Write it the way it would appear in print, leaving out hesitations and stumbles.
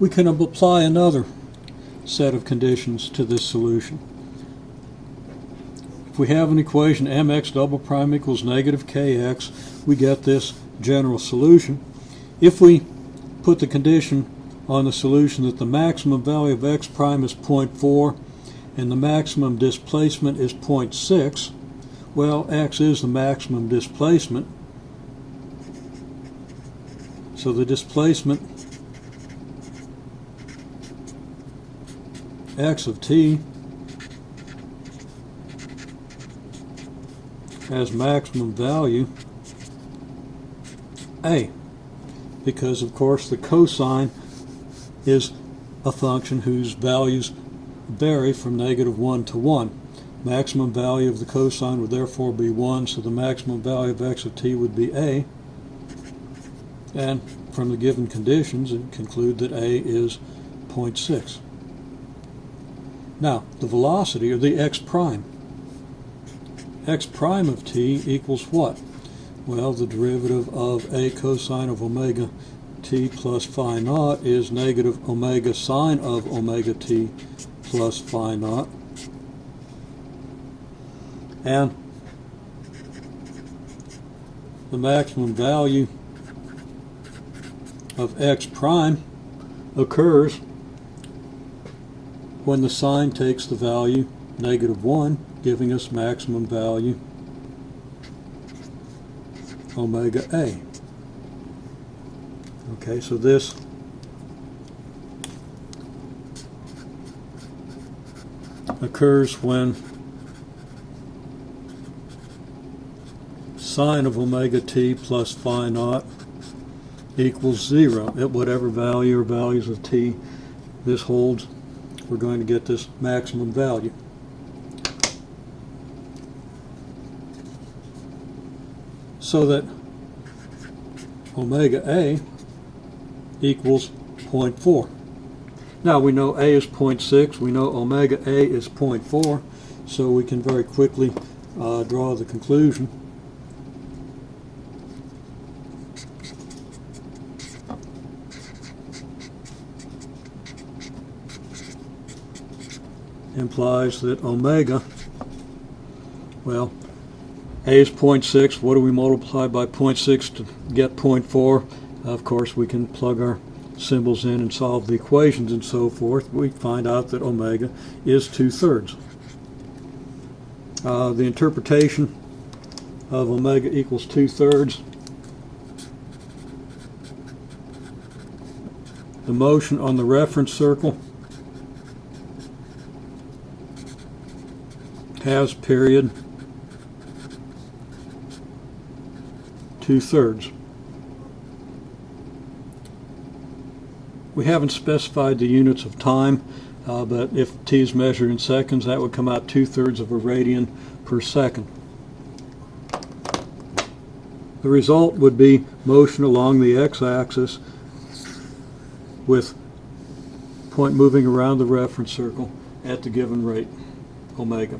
we can apply another set of conditions to this solution. If we have an equation mx double prime equals negative kx, we get this general solution. If we put the condition on the solution that the maximum value of x prime is 0.4 and the maximum displacement is 0.6, well, x is the maximum displacement, so the displacement x of t has maximum value a, because of course the cosine is a function whose values vary from -1 to 1. Maximum value of the cosine would therefore be 1, so the maximum value of x of t would be a, and from the given conditions it conclude that a is 0.6. Now the velocity, or the x prime of t equals what? Well, the derivative of a cosine of omega t plus phi naught is negative omega sine of omega t plus phi naught. And the maximum value of x prime occurs when the sine takes the value -1, giving us maximum value omega a. Okay, so this occurs when sine of omega t plus phi naught equals 0. At whatever value or values of t this holds, we're going to get this maximum value. So that omega a equals 0.4. Now we know a is 0.6, we know omega a is 0.4, so we can very quickly draw the conclusion. Implies that omega, well, a is 0.6. What do we multiply by 0.6 to get 0.4? Of course, we can plug our symbols in and solve the equations and so forth. We find out that omega is 2/3. The interpretation of omega equals 2/3. The motion on the reference circle has period 2/3. We haven't specified the units of time, but if t is measured in seconds, that would come out 2/3 of a radian per second. The result would be motion along the x-axis with point moving around the reference circle at the given rate, omega.